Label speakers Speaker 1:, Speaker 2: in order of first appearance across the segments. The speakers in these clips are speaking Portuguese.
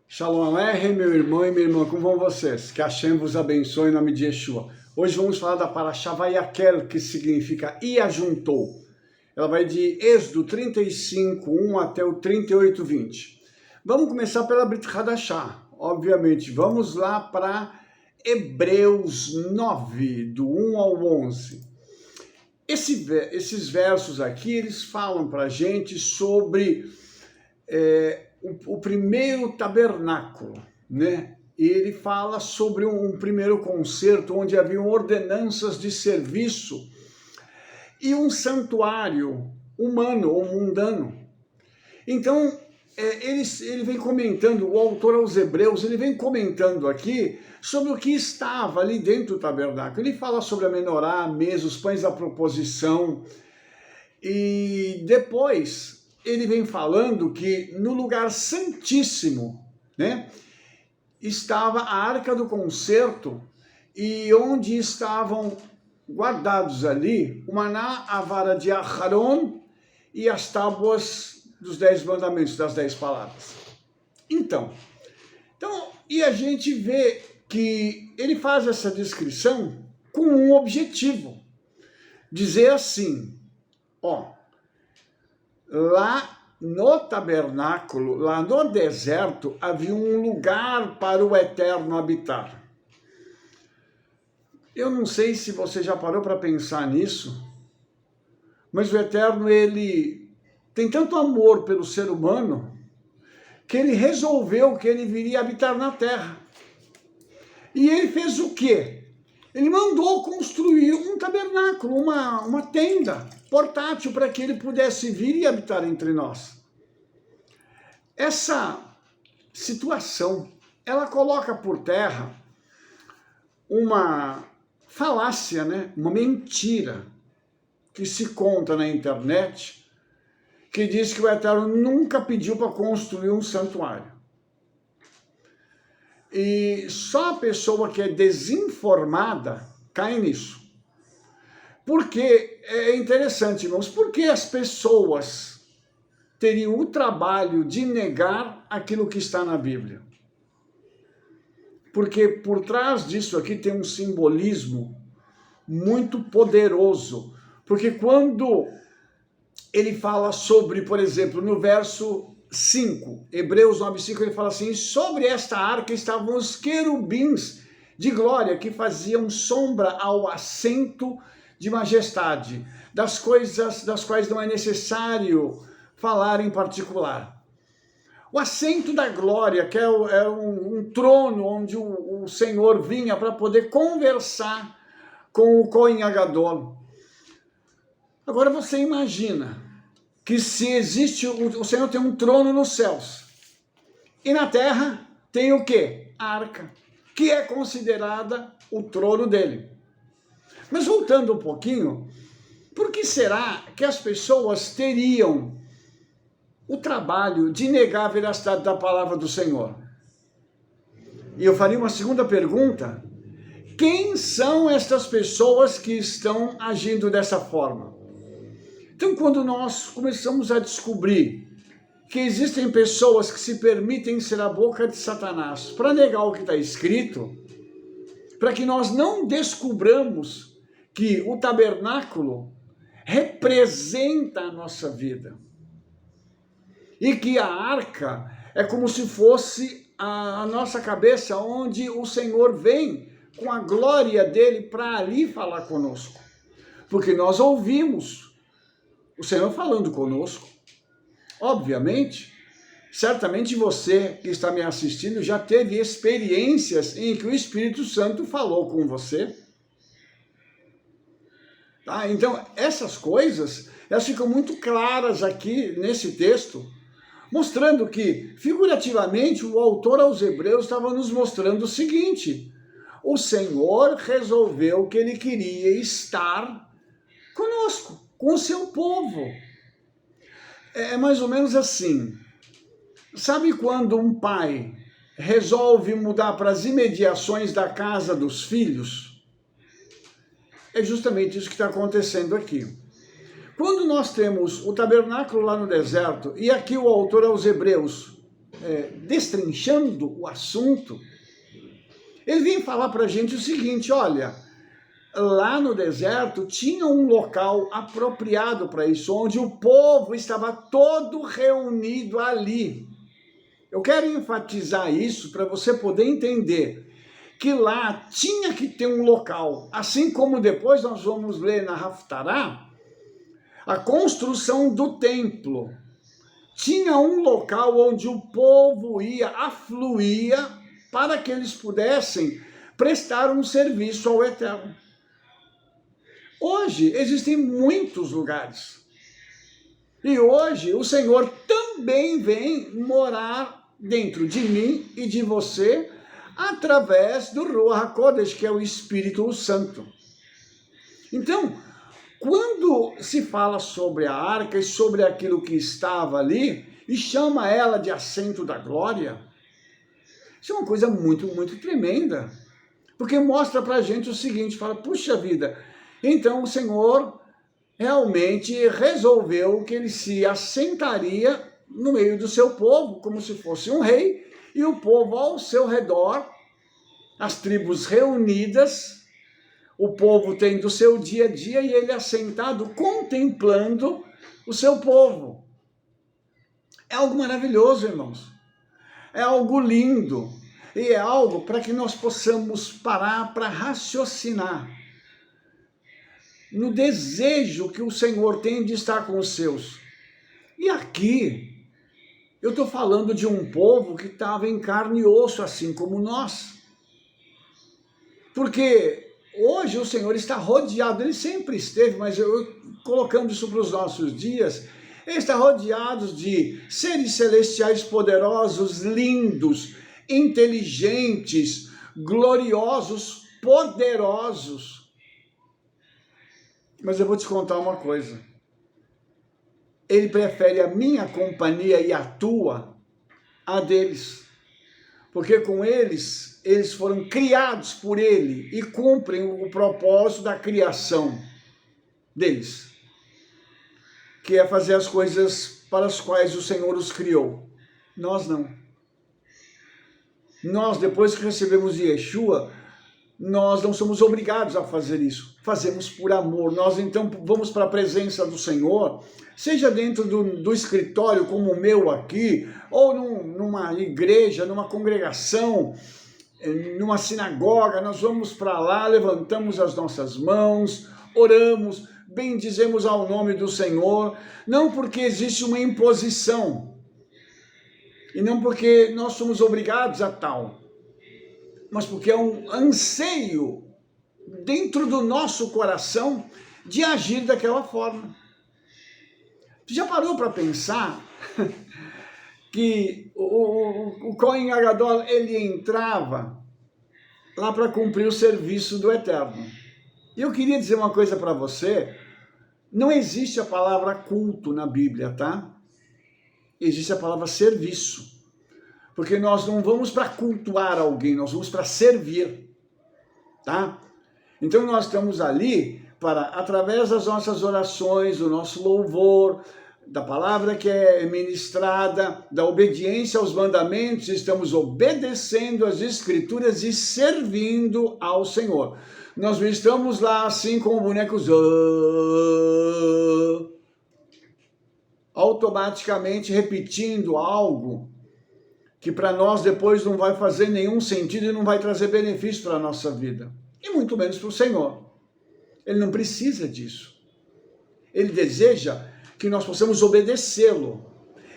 Speaker 1: Shalom Aleichem, meu irmão e minha irmã, como vão vocês? Que Hashem vos abençoe em nome de Yeshua. Hoje vamos falar da Parashá Vayakel, que significa e ajuntou. Ela vai de Êxodo 35, 1 até o 38, 20. Vamos começar pela Brit Hadashah, obviamente. Vamos lá para Hebreus 9, do 1 ao 11. Esses versos aqui, eles falam para a gente sobre o primeiro tabernáculo, né? E ele fala sobre um primeiro concerto onde haviam ordenanças de serviço e um santuário humano ou mundano. Então, ele vem comentando, o autor aos Hebreus, ele vem comentando aqui sobre o que estava ali dentro do tabernáculo. Ele fala sobre a menorá, a mesa, os pães da proposição, e depois ele vem falando que no lugar santíssimo, né, estava a arca do concerto, e onde estavam guardados ali o maná, a vara de Aharon e as tábuas dos 10 mandamentos, das 10 palavras. Então, e a gente vê que ele faz essa descrição com um objetivo, dizer assim, lá no tabernáculo, lá no deserto, havia um lugar para o Eterno habitar. Eu não sei se você já parou para pensar nisso, mas o Eterno, ele tem tanto amor pelo ser humano, que ele resolveu que ele viria habitar na terra. E ele fez o quê? Ele mandou construir um tabernáculo, uma tenda portátil para que ele pudesse vir e habitar entre nós. Essa situação, ela coloca por terra uma falácia, né? Uma mentira que se conta na internet, que diz que o Eterno nunca pediu para construir um santuário. E só a pessoa que é desinformada cai nisso. Porque é interessante, irmãos, porque as pessoas teriam o trabalho de negar aquilo que está na Bíblia? Porque por trás disso aqui tem um simbolismo muito poderoso. Porque quando ele fala sobre, por exemplo, no verso 5, Hebreus 9:5, ele fala assim, sobre esta arca estavam os querubins de glória que faziam sombra ao assento de majestade, das coisas das quais não é necessário falar em particular. O assento da glória, que é um trono onde o Senhor vinha para poder conversar com o Cohen Agadol. Agora você imagina que se existe, o Senhor tem um trono nos céus, e na terra tem o quê? A arca, que é considerada o trono dele. Mas voltando um pouquinho, por que será que as pessoas teriam o trabalho de negar a veracidade da palavra do Senhor? E eu faria uma segunda pergunta, quem são estas pessoas que estão agindo dessa forma? Então, quando nós começamos a descobrir que existem pessoas que se permitem ser a boca de Satanás para negar o que está escrito, para que nós não descubramos que o tabernáculo representa a nossa vida e que a arca é como se fosse a nossa cabeça, onde o Senhor vem com a glória dele para ali falar conosco, porque nós ouvimos o Senhor falando conosco. Obviamente, certamente você que está me assistindo já teve experiências em que o Espírito Santo falou com você. Tá? Então, essas coisas, elas ficam muito claras aqui nesse texto, mostrando que, figurativamente, o autor aos Hebreus estava nos mostrando o seguinte, o Senhor resolveu que ele queria estar conosco, com o seu povo. É mais ou menos assim. Sabe quando um pai resolve mudar para as imediações da casa dos filhos? É justamente isso que está acontecendo aqui. Quando nós temos o tabernáculo lá no deserto, e aqui o autor aos Hebreus destrinchando o assunto, ele vem falar para a gente o seguinte: olha, lá no deserto tinha um local apropriado para isso, onde o povo estava todo reunido ali. Eu quero enfatizar isso para você poder entender que lá tinha que ter um local, assim como depois nós vamos ler na Haftará, a construção do templo. Tinha um local onde o povo afluía para que eles pudessem prestar um serviço ao Eterno. Hoje existem muitos lugares. E hoje o Senhor também vem morar dentro de mim e de você através do Ruach HaKodesh, que é o Espírito Santo. Então, quando se fala sobre a arca e sobre aquilo que estava ali, e chama ela de assento da glória, isso é uma coisa muito, muito tremenda. Porque mostra pra gente o seguinte, fala, puxa vida, então o Senhor realmente resolveu que ele se assentaria no meio do seu povo, como se fosse um rei, e o povo ao seu redor, as tribos reunidas, o povo tendo o seu dia a dia e ele assentado contemplando o seu povo. É algo maravilhoso, irmãos. É algo lindo. E é algo para que nós possamos parar para raciocinar no desejo que o Senhor tem de estar com os seus. E aqui, eu estou falando de um povo que estava em carne e osso, assim como nós. Porque hoje o Senhor está rodeado, ele sempre esteve, mas eu colocando isso para os nossos dias, ele está rodeado de seres celestiais poderosos, lindos, inteligentes, gloriosos, poderosos. Mas eu vou te contar uma coisa. Ele prefere a minha companhia e a tua a deles. Porque com eles foram criados por ele e cumprem o propósito da criação deles, que é fazer as coisas para as quais o Senhor os criou. Nós não. Nós, depois que recebemos Yeshua, nós não somos obrigados a fazer isso. Fazemos por amor. Nós, então, vamos para a presença do Senhor, seja dentro do escritório, como o meu aqui, ou numa igreja, numa congregação, numa sinagoga. Nós vamos para lá, levantamos as nossas mãos, oramos, bendizemos ao nome do Senhor, não porque existe uma imposição, e não porque nós somos obrigados a tal, mas porque é um anseio dentro do nosso coração de agir daquela forma. Você já parou para pensar que o Kohen Gadol, ele entrava lá para cumprir o serviço do Eterno? E eu queria dizer uma coisa para você, não existe a palavra culto na Bíblia, tá? Existe a palavra serviço. Porque nós não vamos para cultuar alguém, nós vamos para servir, tá? Então nós estamos ali para, através das nossas orações, do nosso louvor, da palavra que é ministrada, da obediência aos mandamentos, estamos obedecendo às Escrituras e servindo ao Senhor. Nós não estamos lá assim como bonecos, automaticamente repetindo algo que para nós depois não vai fazer nenhum sentido e não vai trazer benefício para a nossa vida. E muito menos para o Senhor. Ele não precisa disso. Ele deseja que nós possamos obedecê-lo.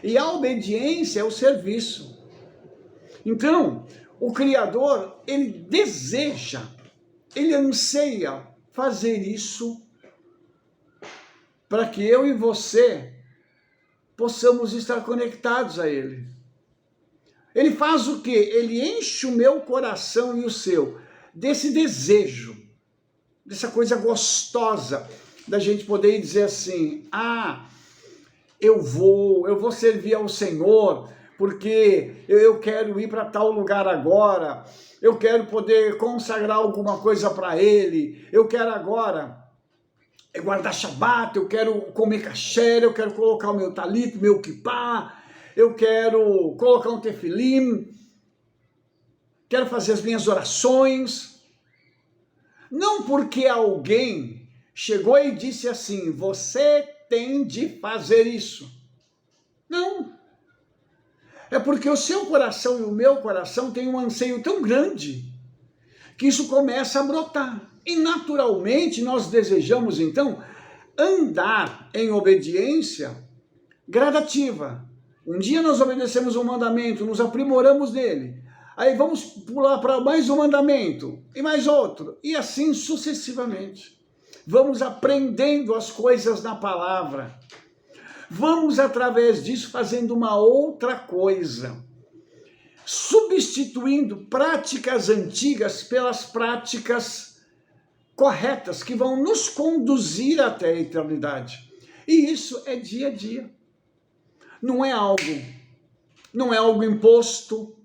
Speaker 1: E a obediência é o serviço. Então, o Criador, ele deseja, ele anseia fazer isso para que eu e você possamos estar conectados a ele. Ele faz o quê? Ele enche o meu coração e o seu desse desejo, dessa coisa gostosa da gente poder dizer assim, eu vou servir ao Senhor, porque eu quero ir para tal lugar agora, eu quero poder consagrar alguma coisa para Ele, eu quero agora guardar Shabat, eu quero comer kasher, eu quero colocar o meu talit, meu kippah, eu quero colocar um tefilim, quero fazer as minhas orações. Não porque alguém chegou e disse assim, você tem de fazer isso. Não. É porque o seu coração e o meu coração têm um anseio tão grande que isso começa a brotar. E naturalmente nós desejamos então andar em obediência gradativa. Um dia nós obedecemos um mandamento, nos aprimoramos nele. Aí vamos pular para mais um mandamento e mais outro. E assim sucessivamente. Vamos aprendendo as coisas na palavra. Vamos, através disso, fazendo uma outra coisa. Substituindo práticas antigas pelas práticas corretas, que vão nos conduzir até a eternidade. E isso é dia a dia. Não é algo imposto,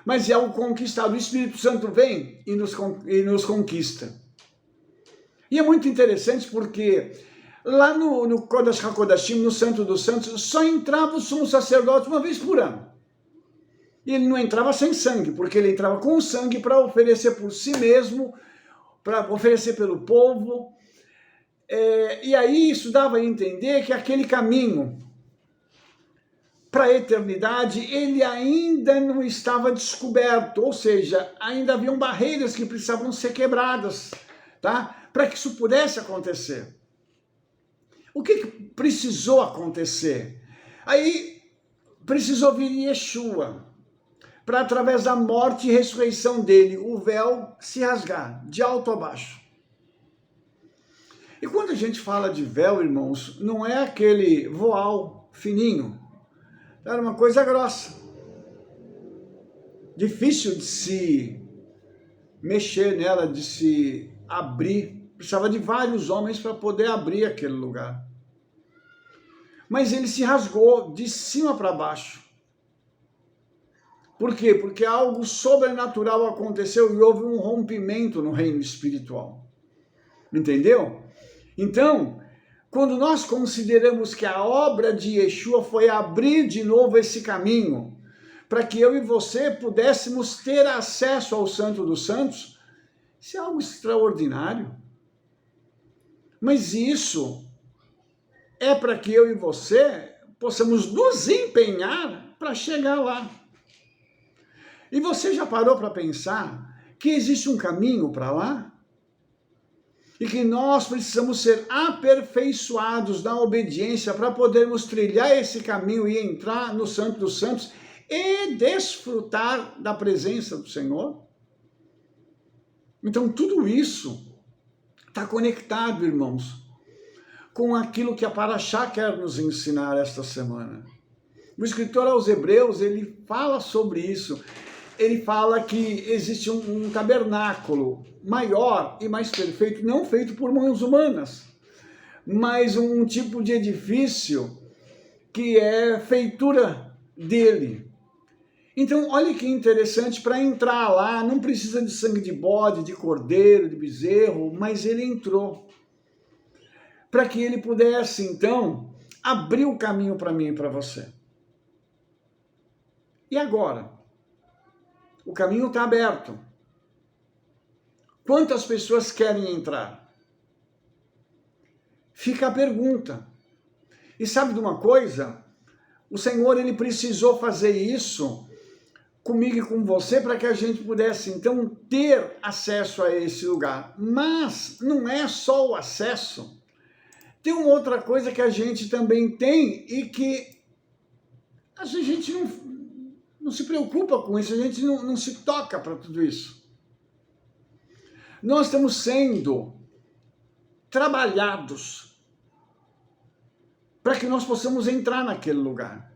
Speaker 1: mas é algo conquistado. O Espírito Santo vem e nos conquista. E é muito interessante porque lá no Kodesh HaKodashim, no Santo dos Santos, só entrava o sumo sacerdote uma vez por ano. E ele não entrava sem sangue, porque ele entrava com sangue para oferecer por si mesmo, para oferecer pelo povo. E aí isso dava a entender que aquele caminho para a eternidade, ele ainda não estava descoberto, ou seja, ainda haviam barreiras que precisavam ser quebradas, tá? Para que isso pudesse acontecer. O que precisou acontecer? Aí precisou vir Yeshua, para através da morte e ressurreição dele, o véu se rasgar, de alto a baixo. E quando a gente fala de véu, irmãos, não é aquele voal fininho, era uma coisa grossa, difícil de se mexer nela, de se abrir, precisava de vários homens para poder abrir aquele lugar. Mas ele se rasgou de cima para baixo. Por quê? Porque algo sobrenatural aconteceu e houve um rompimento no reino espiritual. Entendeu? Então, quando nós consideramos que a obra de Yeshua foi abrir de novo esse caminho, para que eu e você pudéssemos ter acesso ao Santo dos Santos, isso é algo extraordinário. Mas isso é para que eu e você possamos nos empenhar para chegar lá. E você já parou para pensar que existe um caminho para lá? E que nós precisamos ser aperfeiçoados na obediência para podermos trilhar esse caminho e entrar no Santo dos Santos e desfrutar da presença do Senhor? Então tudo isso está conectado, irmãos, com aquilo que a Paraxá quer nos ensinar esta semana. O escritor aos Hebreus, ele fala sobre isso. Ele fala que existe um tabernáculo maior e mais perfeito, não feito por mãos humanas, mas um tipo de edifício que é feitura dele. Então, olha que interessante, para entrar lá, não precisa de sangue de bode, de cordeiro, de bezerro, mas ele entrou. Para que ele pudesse, então, abrir o caminho para mim e para você. E agora? O caminho está aberto. Quantas pessoas querem entrar? Fica a pergunta. E sabe de uma coisa? O Senhor, ele precisou fazer isso comigo e com você para que a gente pudesse, então, ter acesso a esse lugar. Mas não é só o acesso. Tem uma outra coisa que a gente também tem e que a gente não se preocupa com isso, a gente não se toca para tudo isso. Nós estamos sendo trabalhados para que nós possamos entrar naquele lugar.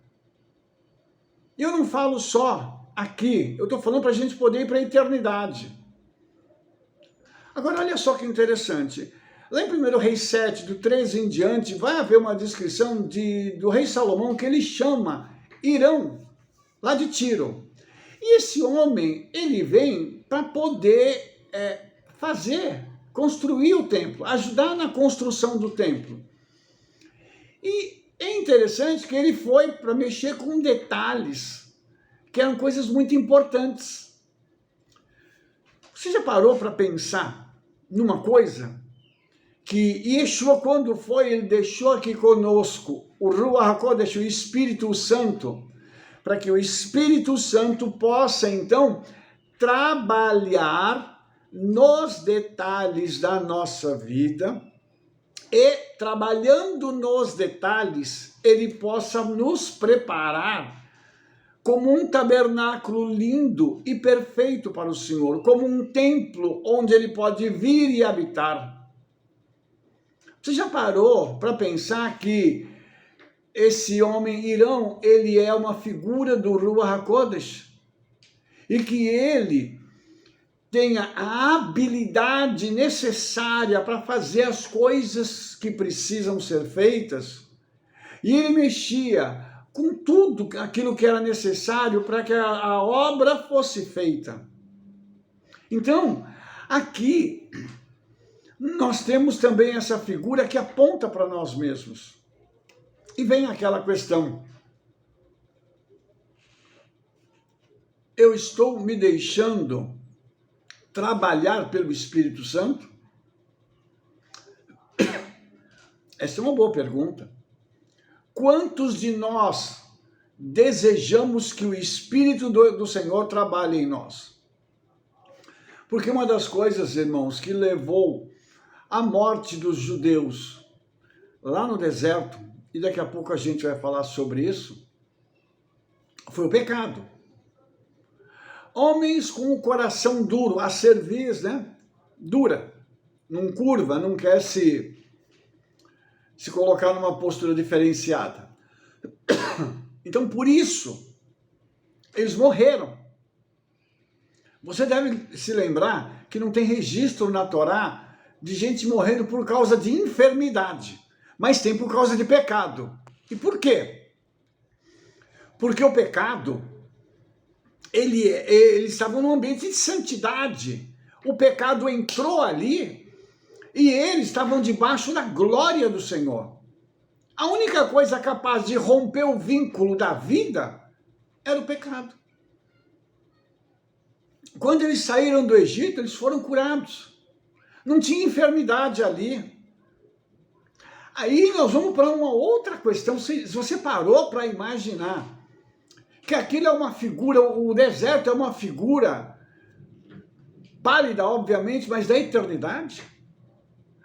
Speaker 1: Eu não falo só aqui, eu estou falando para a gente poder ir para a eternidade. Agora, olha só que interessante. Lá em 1 Reis 7, do 13 em diante, vai haver uma descrição do rei Salomão que ele chama Irão, lá de Tiro. E esse homem, ele vem para poder construir o templo, ajudar na construção do templo. E é interessante que ele foi para mexer com detalhes, que eram coisas muito importantes. Você já parou para pensar numa coisa? Que Yeshua, quando foi, ele deixou aqui conosco o Ruach HaKodesh, o Espírito Santo, para que o Espírito Santo possa, então, trabalhar nos detalhes da nossa vida e, trabalhando nos detalhes, ele possa nos preparar como um tabernáculo lindo e perfeito para o Senhor, como um templo onde ele pode vir e habitar. Você já parou para pensar que esse homem Irão, ele é uma figura do Ruach HaKodesh? E que ele tenha a habilidade necessária para fazer as coisas que precisam ser feitas? E ele mexia com tudo aquilo que era necessário para que a obra fosse feita. Então, aqui nós temos também essa figura que aponta para nós mesmos. E vem aquela questão: eu estou me deixando trabalhar pelo Espírito Santo? Essa é uma boa pergunta. Quantos de nós desejamos que o Espírito do Senhor trabalhe em nós? Porque uma das coisas, irmãos, que levou à morte dos judeus lá no deserto, e daqui a pouco a gente vai falar sobre isso, foi o pecado. Homens com o coração duro, a cerviz, né, dura, não curva, não quer se colocar numa postura diferenciada. Então, por isso, eles morreram. Você deve se lembrar que não tem registro na Torá de gente morrendo por causa de enfermidade, mas tem por causa de pecado. E por quê? Porque o pecado, eles estavam num ambiente de santidade. O pecado entrou ali e eles estavam debaixo da glória do Senhor. A única coisa capaz de romper o vínculo da vida era o pecado. Quando eles saíram do Egito, eles foram curados. Não tinha enfermidade ali. Aí nós vamos para uma outra questão. Se você parou para imaginar que aquilo é uma figura, o deserto é uma figura pálida, obviamente, mas da eternidade.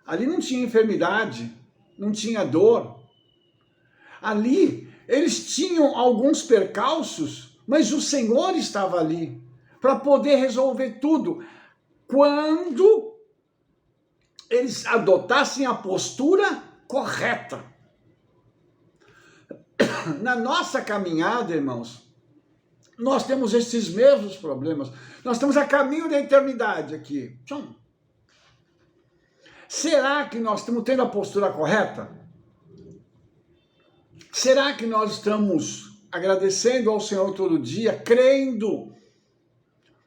Speaker 1: Ali não tinha enfermidade, não tinha dor. Ali eles tinham alguns percalços, mas o Senhor estava ali para poder resolver tudo. Quando eles adotassem a postura correta. Na nossa caminhada, irmãos, nós temos esses mesmos problemas. Nós estamos a caminho da eternidade aqui. Será que nós estamos tendo a postura correta? Será que nós estamos agradecendo ao Senhor todo dia, crendo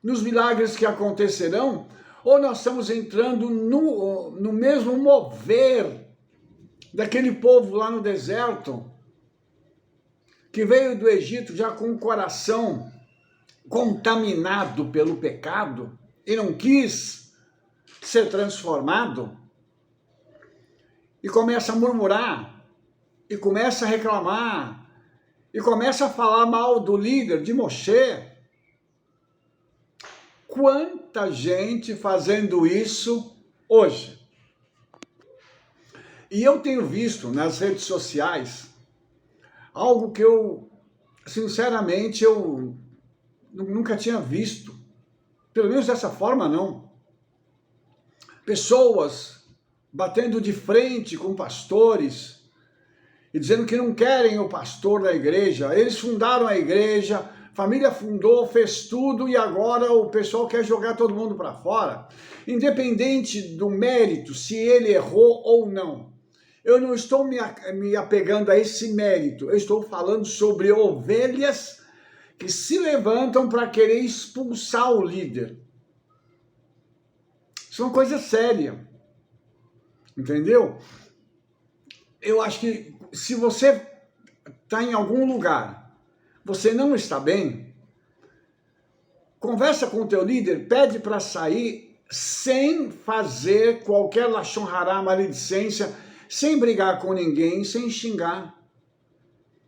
Speaker 1: nos milagres que acontecerão? Ou nós estamos entrando no mesmo mover daquele povo lá no deserto, que veio do Egito já com o coração contaminado pelo pecado e não quis ser transformado, e começa a murmurar, e começa a reclamar, e começa a falar mal do líder, de Moshe. Quanta gente fazendo isso hoje. E eu tenho visto nas redes sociais algo que eu, sinceramente, eu nunca tinha visto. Pelo menos dessa forma, não. Pessoas batendo de frente com pastores e dizendo que não querem o pastor da igreja. Eles fundaram a igreja, a família fundou, fez tudo e agora o pessoal quer jogar todo mundo para fora. Independente do mérito, se ele errou ou não. Eu não estou me apegando a esse mérito, eu estou falando sobre ovelhas que se levantam para querer expulsar o líder. Isso é uma coisa séria, entendeu? Eu acho que se você está em algum lugar, você não está bem, conversa com o teu líder, pede para sair sem fazer qualquer lashon hará, maledicência, sem brigar com ninguém, sem xingar.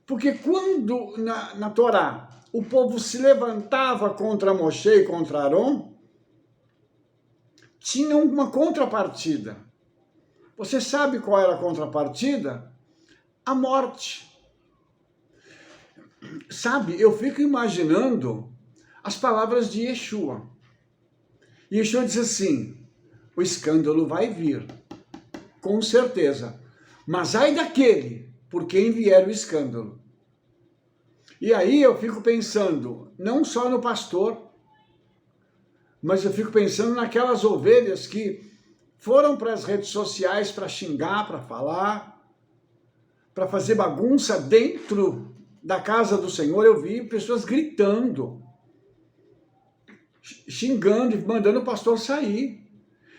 Speaker 1: Porque quando na Torá o povo se levantava contra Moshe e contra Aron, tinha uma contrapartida. Você sabe qual era a contrapartida? A morte. Sabe, eu fico imaginando as palavras de Yeshua. Yeshua diz assim, o escândalo vai vir, com certeza. Mas ai daquele por quem vier o escândalo. E aí eu fico pensando, não só no pastor, mas eu fico pensando naquelas ovelhas que foram para as redes sociais para xingar, para falar, para fazer bagunça dentro da casa do Senhor. Eu vi pessoas gritando, xingando e mandando o pastor sair.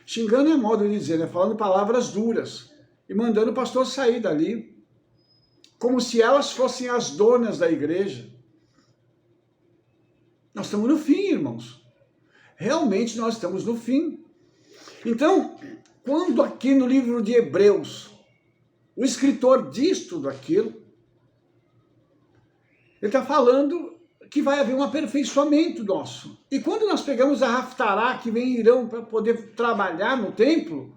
Speaker 1: Xingando é modo de dizer, né? Falando palavras duras e mandando o pastor sair dali. Como se elas fossem as donas da igreja. Nós estamos no fim, irmãos. Realmente nós estamos no fim. Então, quando aqui no livro de Hebreus, o escritor diz tudo aquilo, ele está falando que vai haver um aperfeiçoamento nosso. E quando nós pegamos a Haftará, que vem Irão para poder trabalhar no templo,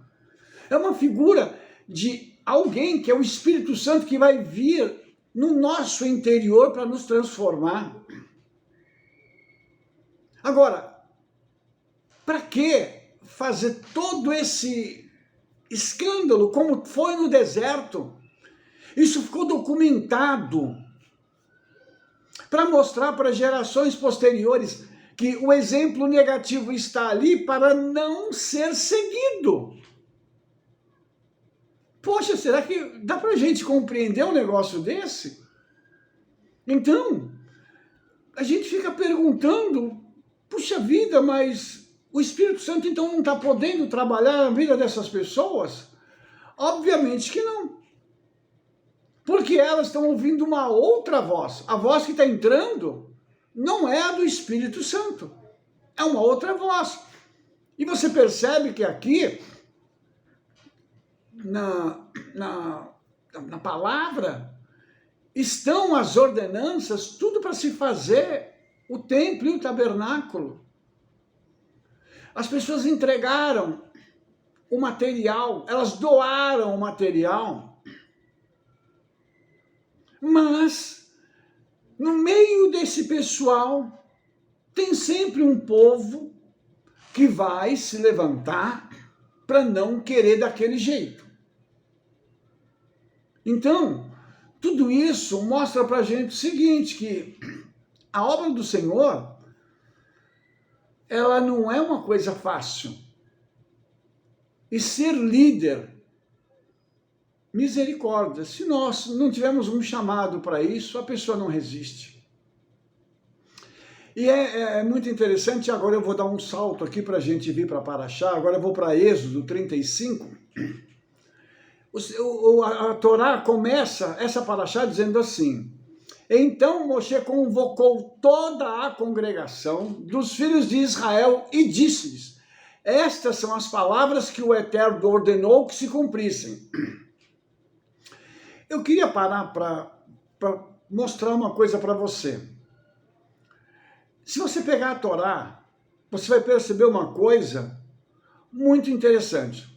Speaker 1: é uma figura de alguém que é o Espírito Santo que vai vir no nosso interior para nos transformar. Agora, para que fazer todo esse escândalo como foi no deserto? Isso ficou documentado para mostrar para gerações posteriores que o exemplo negativo está ali para não ser seguido. Poxa, será que dá para a gente compreender um negócio desse? Então, a gente fica perguntando, puxa vida, mas o Espírito Santo então não está podendo trabalhar na vida dessas pessoas? Obviamente que não. Porque elas estão ouvindo uma outra voz. A voz que está entrando não é a do Espírito Santo. É uma outra voz. E você percebe que aqui na palavra, estão as ordenanças, tudo para se fazer o templo e o tabernáculo. As pessoas entregaram o material, elas doaram o material, mas no meio desse pessoal tem sempre um povo que vai se levantar para não querer daquele jeito. Então, tudo isso mostra para a gente o seguinte, que a obra do Senhor, ela não é uma coisa fácil. E ser líder, misericórdia, se nós não tivermos um chamado para isso, a pessoa não resiste. E é muito interessante, agora eu vou dar um salto aqui para a gente vir para Paraxá, agora eu vou para Êxodo 35. A Torá começa essa Paraxá dizendo assim, então Moshe convocou toda a congregação dos filhos de Israel e disse-lhes, estas são as palavras que o Eterno ordenou que se cumprissem. Eu queria parar para mostrar uma coisa para você. Se você pegar a Torá, você vai perceber uma coisa muito interessante.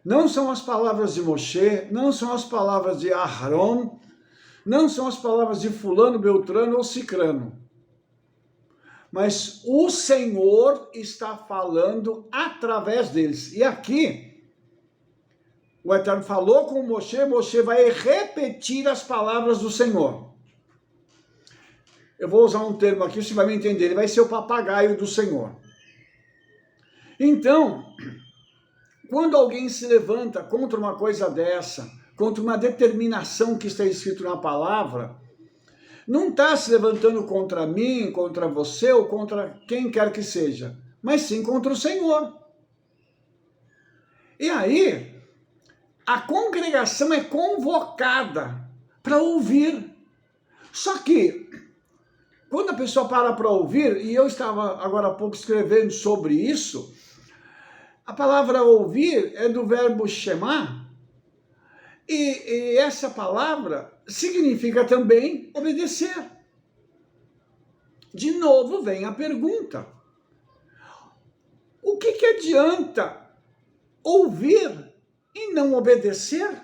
Speaker 1: Não são as palavras de Moshe, não são as palavras de Aharon, não são as palavras de fulano, beltrano ou cicrano. Mas o Senhor está falando através deles. E aqui, o Eterno falou com Moshe, Moshe vai repetir as palavras do Senhor. Eu vou usar um termo aqui, você vai me entender, ele vai ser o papagaio do Senhor. Então, quando alguém se levanta contra uma coisa dessa, contra uma determinação que está escrito na palavra, não está se levantando contra mim, contra você ou contra quem quer que seja, mas sim contra o Senhor. E aí, a congregação é convocada para ouvir Só que, quando a pessoa para ouvir, e eu estava agora há pouco escrevendo sobre isso, a palavra ouvir é do verbo shema, e essa palavra significa também obedecer. De novo vem a pergunta: o que adianta ouvir e não obedecer?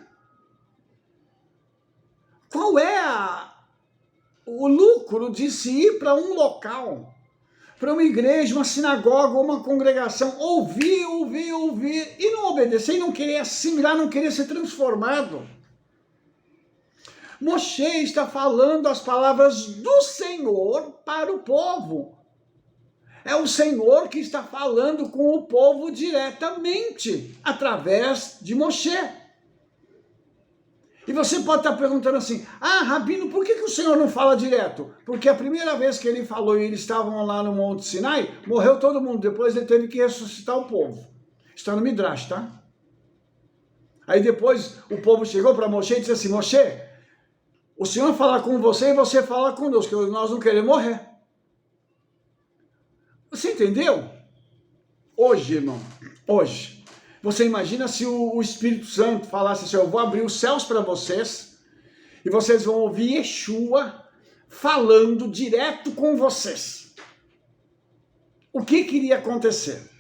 Speaker 1: Qual é o lucro de se ir para um local, para uma igreja, uma sinagoga, uma congregação, ouvir e não obedecer, e não querer assimilar, não querer ser transformado? Moshe está falando as palavras do Senhor para o povo. É o Senhor que está falando com o povo diretamente, através de Moshe. E você pode estar perguntando assim: ah, Rabino, por que o Senhor não fala direto? Porque a primeira vez que ele falou e eles estavam lá no Monte Sinai, morreu todo mundo. Depois ele teve que ressuscitar o povo. Está no Midrash, tá? Aí depois o povo chegou para Moshe e disse assim: Moshe, o Senhor fala com você e você fala conosco, que nós não queremos morrer. Você entendeu? Hoje, irmão, hoje, você imagina se o Espírito Santo falasse assim: eu vou abrir os céus para vocês e vocês vão ouvir Yeshua falando direto com vocês. O que iria acontecer?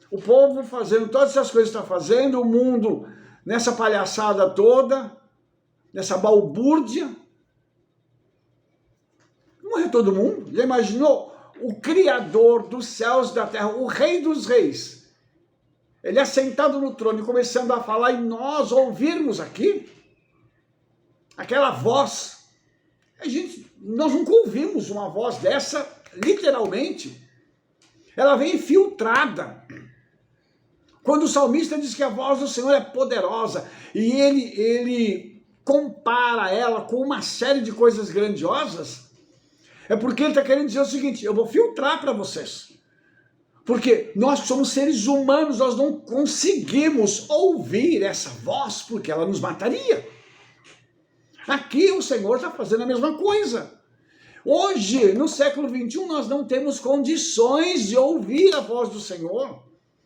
Speaker 1: O povo fazendo todas essas coisas que está fazendo, o mundo nessa palhaçada toda, nessa balbúrdia. Morrer todo mundo? Já imaginou? O Criador dos céus e da terra, o Rei dos Reis, ele assentado no trono e começando a falar, e nós ouvirmos aqui aquela voz. Nós nunca ouvimos uma voz dessa, literalmente. Ela vem filtrada. Quando o salmista diz que a voz do Senhor é poderosa, e ele compara ela com uma série de coisas grandiosas, é porque ele está querendo dizer o seguinte: eu vou filtrar para vocês. Porque nós que somos seres humanos, nós não conseguimos ouvir essa voz, porque ela nos mataria. Aqui o Senhor está fazendo a mesma coisa. Hoje, no século XXI, nós não temos condições de ouvir a voz do Senhor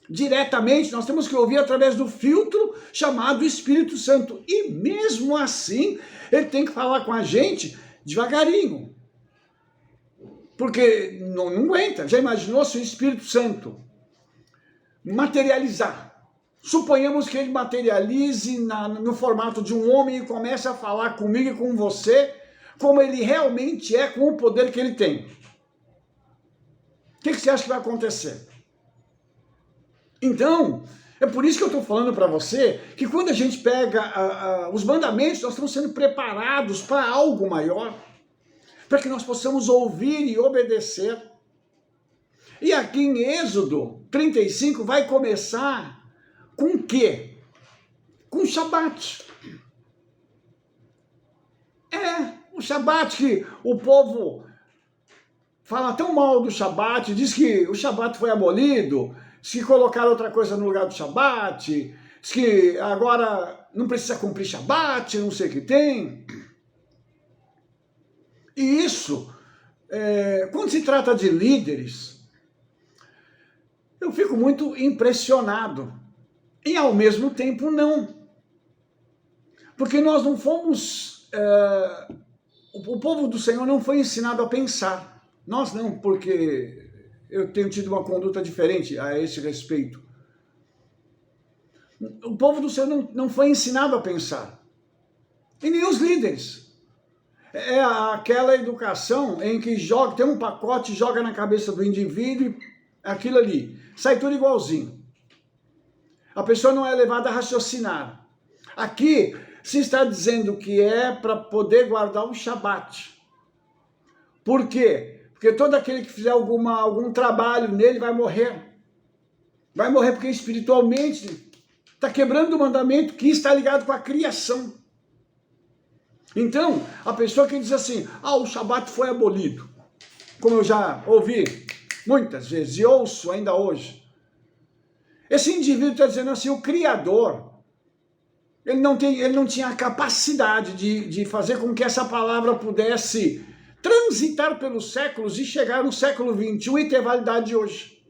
Speaker 1: diretamente. Nós temos que ouvir através do filtro chamado Espírito Santo. E mesmo assim, ele tem que falar com a gente devagarinho. Porque não aguenta. Já imaginou se o Espírito Santo materializar? Suponhamos que ele materialize no formato de um homem e comece a falar comigo e com você como ele realmente é, com o poder que ele tem. O que você acha que vai acontecer? Então, é por isso que eu estou falando para você que quando a gente pega os mandamentos, nós estamos sendo preparados para algo maior, para que nós possamos ouvir e obedecer. E aqui em Êxodo 35 vai começar com o quê? Com o Shabat. O Shabat, que o povo fala tão mal do Shabat, diz que o Shabat foi abolido, diz que colocaram outra coisa no lugar do Shabat, diz que agora não precisa cumprir Shabat, não sei o que tem. E isso, quando se trata de líderes, eu fico muito impressionado. E ao mesmo tempo não. Porque nós não fomos... o povo do Senhor não foi ensinado a pensar. Nós não, porque eu tenho tido uma conduta diferente a esse respeito. O povo do Senhor não foi ensinado a pensar. E nem os líderes. É aquela educação em que tem um pacote, joga na cabeça do indivíduo e aquilo ali. Sai tudo igualzinho. A pessoa não é levada a raciocinar. Aqui se está dizendo que é para poder guardar o Shabat. Por quê? Porque todo aquele que fizer algum trabalho nele vai morrer. Vai morrer porque espiritualmente está quebrando o mandamento que está ligado com a criação. Então, a pessoa que diz assim: o Shabat foi abolido, como eu já ouvi muitas vezes e ouço ainda hoje. Esse indivíduo está dizendo assim: o Criador Ele não tinha a capacidade de fazer com que essa palavra pudesse transitar pelos séculos e chegar no século XXI e ter validade hoje.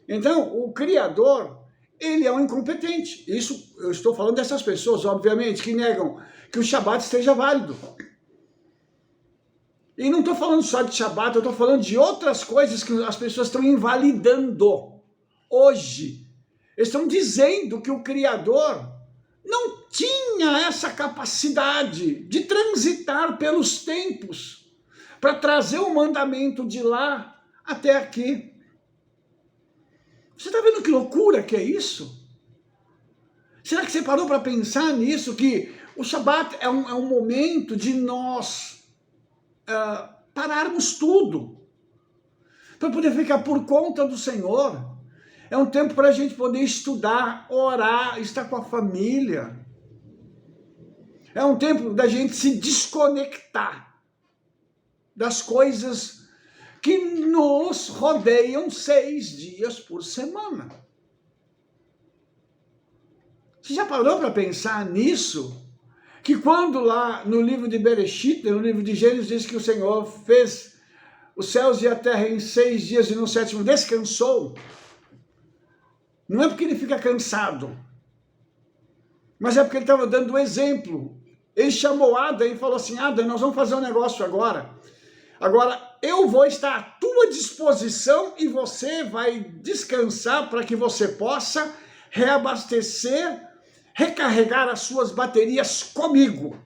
Speaker 1: Então, o Criador, ele é um incompetente. Isso, eu estou falando dessas pessoas, obviamente, que negam que o Shabat esteja válido. E não estou falando só de Shabat, eu estou falando de outras coisas que as pessoas estão invalidando hoje. Eles estão dizendo que o Criador não tinha essa capacidade de transitar pelos tempos para trazer o mandamento de lá até aqui. Você está vendo que loucura que é isso? Será que você parou para pensar nisso? Que o Shabat é um momento de nós pararmos tudo, para poder ficar por conta do Senhor. É um tempo para a gente poder estudar, orar, estar com a família. É um tempo da gente se desconectar das coisas que nos rodeiam 6 dias por semana. Você já parou para pensar nisso? Que quando lá no livro de Bereshit, no livro de Gênesis, diz que o Senhor fez os céus e a terra em 6 dias e no 7º descansou. Não é porque ele fica cansado, mas é porque ele estava dando o exemplo. Ele chamou Adam e falou assim: Adam, nós vamos fazer um negócio agora. Agora eu vou estar à tua disposição e você vai descansar para que você possa reabastecer, recarregar as suas baterias comigo.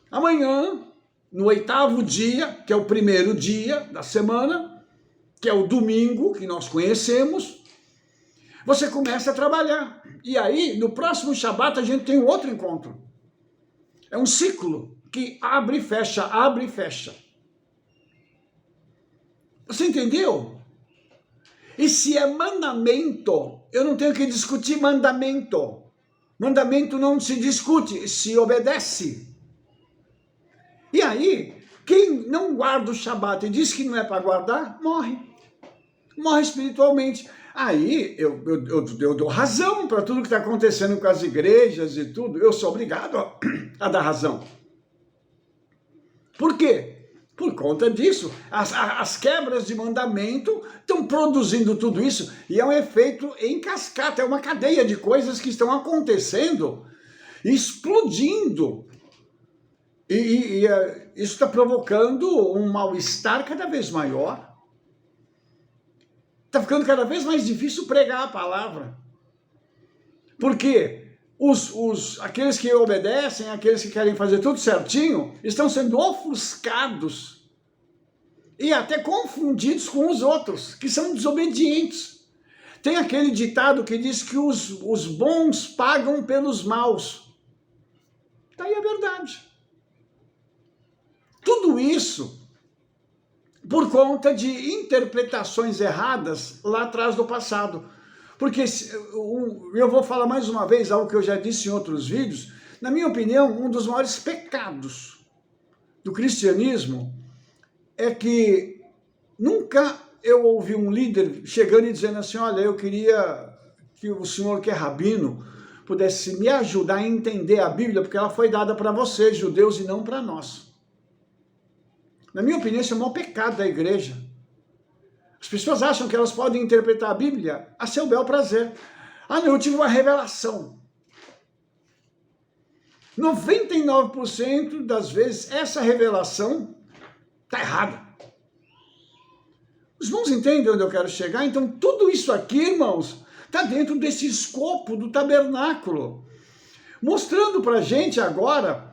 Speaker 1: Amanhã, no 8º dia, que é o primeiro dia da semana, que é o domingo, que nós conhecemos, você começa a trabalhar. E aí, no próximo Shabat, a gente tem um outro encontro. É um ciclo que abre e fecha, abre e fecha. Você entendeu? E se é mandamento, eu não tenho que discutir mandamento. Mandamento não se discute, se obedece. E aí, quem não guarda o Shabat e diz que não é para guardar, morre. Morre espiritualmente. Aí eu dou razão para tudo que está acontecendo com as igrejas e tudo. Eu sou obrigado a dar razão. Por quê? Por conta disso. As quebras de mandamento estão produzindo tudo isso. E é um efeito em cascata. É uma cadeia de coisas que estão acontecendo, explodindo. E isso está provocando um mal-estar cada vez maior. Está ficando cada vez mais difícil pregar a palavra. Porque aqueles que obedecem, aqueles que querem fazer tudo certinho, estão sendo ofuscados e até confundidos com os outros, que são desobedientes. Tem aquele ditado que diz que os bons pagam pelos maus. Está aí a verdade. Tudo isso por conta de interpretações erradas lá atrás do passado. Porque eu vou falar mais uma vez algo que eu já disse em outros vídeos. Na minha opinião, um dos maiores pecados do cristianismo é que nunca eu ouvi um líder chegando e dizendo assim: olha, eu queria que o senhor que é rabino pudesse me ajudar a entender a Bíblia, porque ela foi dada para vocês, judeus, e não para nós. Na minha opinião, esse é o maior pecado da igreja. As pessoas acham que elas podem interpretar a Bíblia a seu bel prazer. Ah, não, eu tive uma revelação. 99% das vezes, essa revelação está errada. Os irmãos entendem onde eu quero chegar? Então, tudo isso aqui, irmãos, está dentro desse escopo do tabernáculo. Mostrando para a gente agora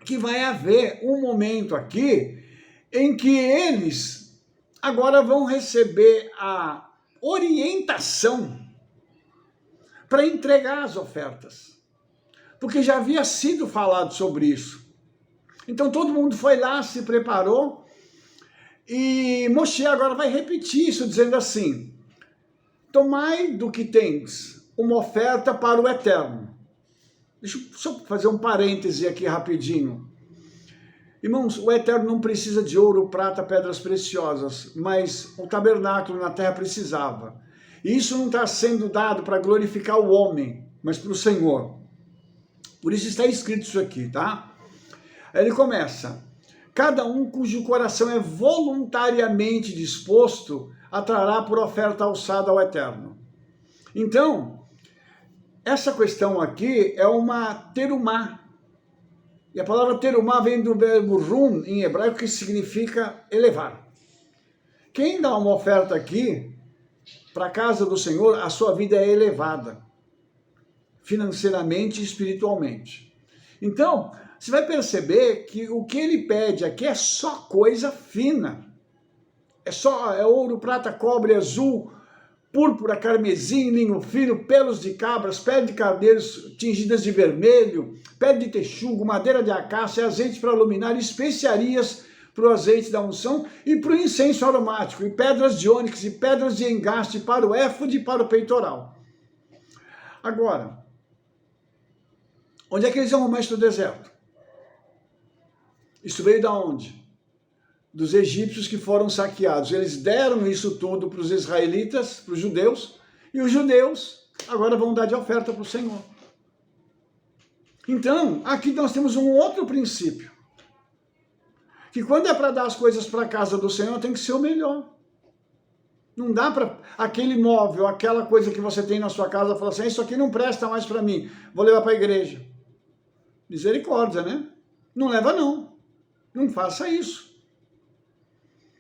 Speaker 1: que vai haver um momento aqui em que eles agora vão receber a orientação para entregar as ofertas. Porque já havia sido falado sobre isso. Então todo mundo foi lá, se preparou, e Moshe agora vai repetir isso, dizendo assim: tomai do que tens uma oferta para o Eterno. Deixa eu só fazer um parêntese aqui rapidinho. Irmãos, o Eterno não precisa de ouro, prata, pedras preciosas, mas o tabernáculo na terra precisava. E isso não está sendo dado para glorificar o homem, mas para o Senhor. Por isso está escrito isso aqui, tá? Ele começa: cada um cujo coração é voluntariamente disposto atrará por oferta alçada ao Eterno. Então, essa questão aqui é uma terumá. E a palavra terumá vem do verbo rum, em hebraico, que significa elevar. Quem dá uma oferta aqui, para a casa do Senhor, a sua vida é elevada, financeiramente e espiritualmente. Então, você vai perceber que o que ele pede aqui é só coisa fina. É ouro, prata, cobre, azul, púrpura, carmesim, linho fino, pelos de cabras, pele de cardeiros tingidas de vermelho, pele de texugo, madeira de acácia, azeite para iluminar, especiarias para o azeite da unção e para o incenso aromático, e pedras de ônix e pedras de engaste para o éfode e para o peitoral. Agora, onde é que eles vão arrumar isso no deserto? Isso veio da onde? Dos egípcios que foram saqueados. Eles deram isso tudo para os israelitas, para os judeus, e os judeus agora vão dar de oferta para o Senhor. Então, aqui nós temos um outro princípio, que quando é para dar as coisas para a casa do Senhor, tem que ser o melhor. Não dá para aquele móvel, aquela coisa que você tem na sua casa, falar assim: isso aqui não presta mais para mim, vou levar para a igreja. Misericórdia, né? Não leva não. Não faça isso.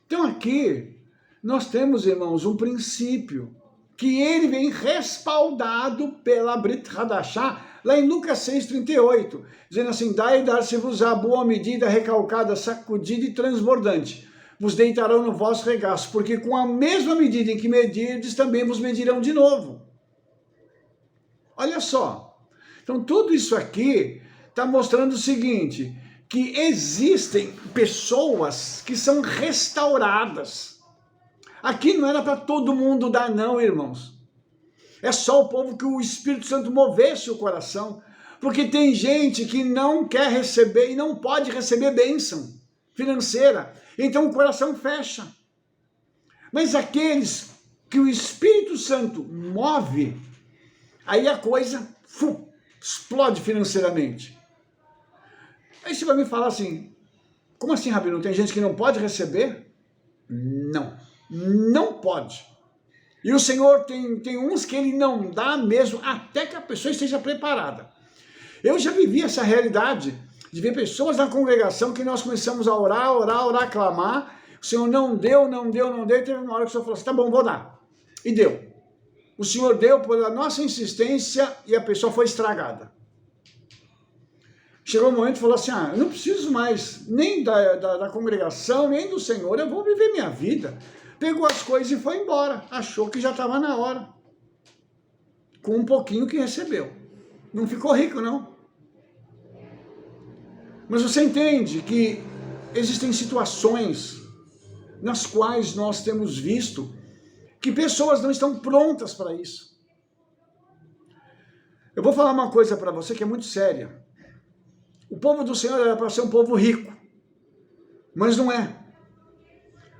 Speaker 1: Então aqui nós temos, irmãos, um princípio que ele vem respaldado pela Brit Hadashah, lá em Lucas 6,38, dizendo assim: dai e dar-se-vos-á boa medida, recalcada, sacudida e transbordante. Vos deitarão no vosso regaço, porque com a mesma medida em que medirdes, também vos medirão de novo. Olha só. Então tudo isso aqui está mostrando o seguinte, que existem pessoas que são restauradas. Aqui não era para todo mundo dar não, irmãos. É só o povo que o Espírito Santo movesse o coração. Porque tem gente que não quer receber e não pode receber bênção financeira. Então o coração fecha. Mas aqueles que o Espírito Santo move, aí a coisa explode financeiramente. Aí você vai me falar assim: como assim, Rabino? Tem gente que não pode receber? Não, não pode. E o Senhor tem uns que ele não dá mesmo até que a pessoa esteja preparada. Eu já vivi essa realidade de ver pessoas na congregação que nós começamos a orar, clamar. O Senhor não deu, e teve uma hora que o Senhor falou assim: tá bom, vou dar. E deu. O Senhor deu por a nossa insistência e a pessoa foi estragada. Chegou um momento e falou assim: eu não preciso mais nem da congregação, nem do Senhor, eu vou viver minha vida. Pegou as coisas e foi embora, achou que já estava na hora, com um pouquinho que recebeu. Não ficou rico, não. Mas você entende que existem situações nas quais nós temos visto que pessoas não estão prontas para isso. Eu vou falar uma coisa para você que é muito séria. O povo do Senhor era para ser um povo rico, mas não é.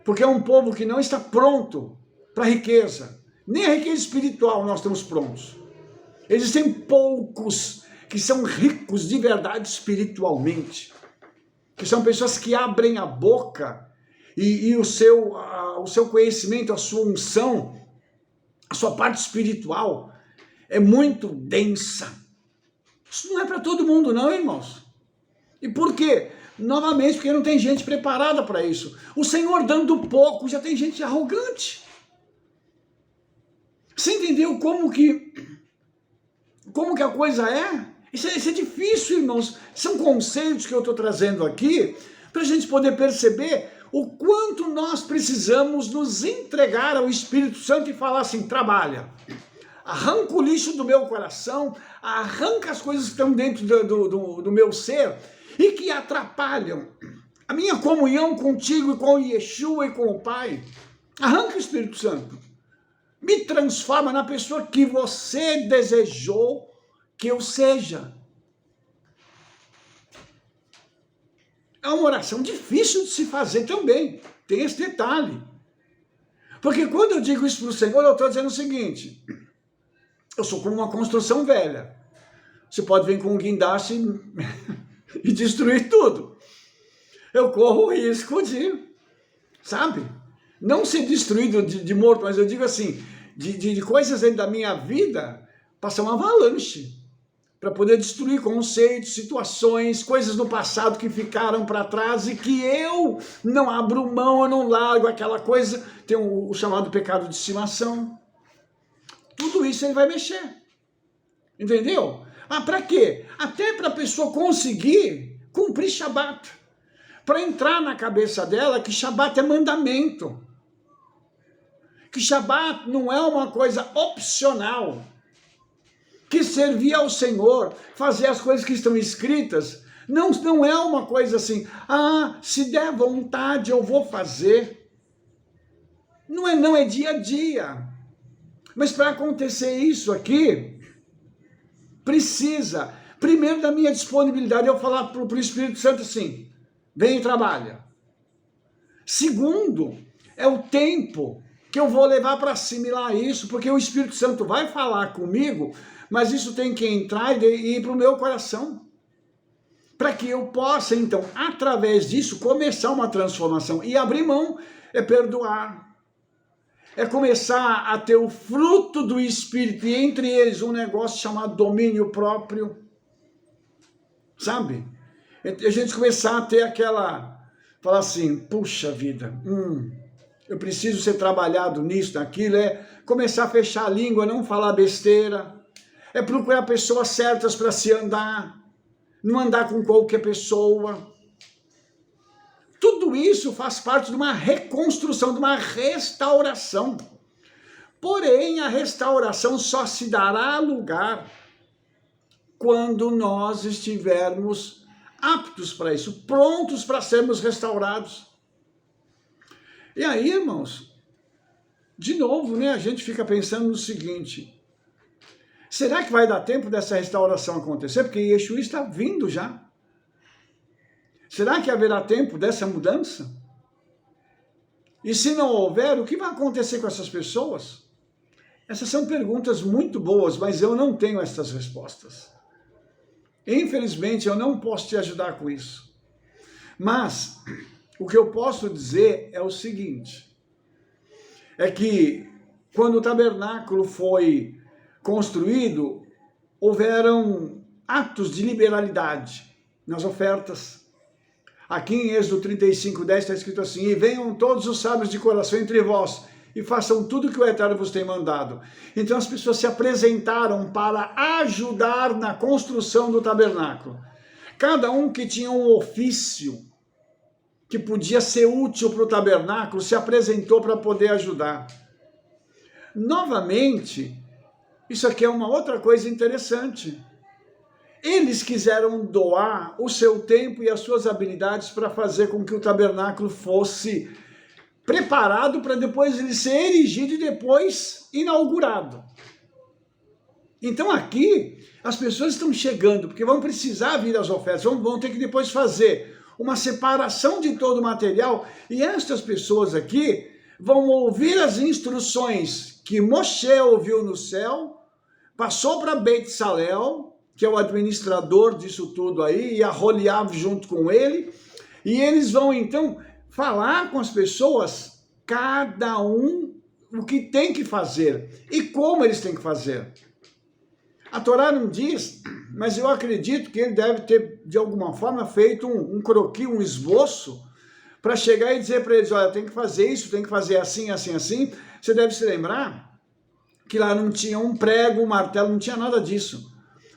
Speaker 1: Porque é um povo que não está pronto para a riqueza. Nem a riqueza espiritual nós estamos prontos. Existem poucos que são ricos de verdade espiritualmente. Que são pessoas que abrem a boca e o seu conhecimento, a sua unção, a sua parte espiritual é muito densa. Isso não é para todo mundo não, irmãos. E por quê? Novamente, porque não tem gente preparada para isso. O Senhor dando pouco, já tem gente arrogante. Você entendeu como que a coisa é? Isso é difícil, irmãos. São conceitos que eu estou trazendo aqui para a gente poder perceber o quanto nós precisamos nos entregar ao Espírito Santo e falar assim: trabalha, arranca o lixo do meu coração, arranca as coisas que estão dentro do meu ser e que atrapalham a minha comunhão contigo e com o Yeshua e com o Pai. Arranca o Espírito Santo. Me transforma na pessoa que você desejou que eu seja. É uma oração difícil de se fazer também. Tem esse detalhe. Porque quando eu digo isso para o Senhor, eu estou dizendo o seguinte: eu sou como uma construção velha. Você pode vir com um guindaste e destruir tudo. Eu corro o risco de, sabe, não ser destruído de morto, mas eu digo assim, de coisas dentro da minha vida, passar uma avalanche para poder destruir conceitos, situações, coisas no passado que ficaram para trás e que eu não abro mão, eu não largo aquela coisa. Tem o chamado pecado de estimação. Tudo isso ele vai mexer. Entendeu? Ah, para quê? Até para a pessoa conseguir cumprir Shabat. Para entrar na cabeça dela que Shabat é mandamento. Que Shabat não é uma coisa opcional. Que servir ao Senhor, fazer as coisas que estão escritas, não é uma coisa assim, se der vontade eu vou fazer. Não, é dia a dia. Mas para acontecer isso aqui, precisa, primeiro, da minha disponibilidade, eu falar para o Espírito Santo assim, vem e trabalha. Segundo, é o tempo que eu vou levar para assimilar isso, porque o Espírito Santo vai falar comigo, mas isso tem que entrar e ir para o meu coração. Para que eu possa, então, através disso, começar uma transformação. E abrir mão é perdoar. É começar a ter o fruto do Espírito, e entre eles um negócio chamado domínio próprio. Sabe? A gente começar a ter falar assim, puxa vida, eu preciso ser trabalhado nisso, naquilo, é começar a fechar a língua, não falar besteira, é procurar pessoas certas para se andar, não andar com qualquer pessoa. Tudo isso faz parte de uma reconstrução, de uma restauração. Porém, a restauração só se dará lugar quando nós estivermos aptos para isso, prontos para sermos restaurados. E aí, irmãos, de novo, a gente fica pensando no seguinte, será que vai dar tempo dessa restauração acontecer? Porque Yeshua está vindo já. Será que haverá tempo dessa mudança? E se não houver, o que vai acontecer com essas pessoas? Essas são perguntas muito boas, mas eu não tenho essas respostas. Infelizmente, eu não posso te ajudar com isso. Mas o que eu posso dizer é o seguinte, é que quando o tabernáculo foi construído, houveram atos de liberalidade nas ofertas. Aqui em Êxodo 35:10 está escrito assim, e venham todos os sábios de coração entre vós, e façam tudo que o Eterno vos tem mandado. Então as pessoas se apresentaram para ajudar na construção do tabernáculo. Cada um que tinha um ofício que podia ser útil para o tabernáculo se apresentou para poder ajudar. Novamente, isso aqui é uma outra coisa interessante. Eles quiseram doar o seu tempo e as suas habilidades para fazer com que o tabernáculo fosse preparado para depois ele ser erigido e depois inaugurado. Então aqui as pessoas estão chegando, porque vão precisar vir as ofertas, vão ter que depois fazer uma separação de todo o material, e estas pessoas aqui vão ouvir as instruções que Moshe ouviu no céu, passou para Beit Salel, que é o administrador disso tudo aí, e a Holiav junto com ele, e eles vão então falar com as pessoas, cada um, o que tem que fazer e como eles têm que fazer. A Torá não diz, mas eu acredito que ele deve ter, de alguma forma, feito um croquis, um esboço, para chegar e dizer para eles, olha, tem que fazer isso, tem que fazer assim, assim, assim. Você deve se lembrar que lá não tinha um prego, um martelo, não tinha nada disso.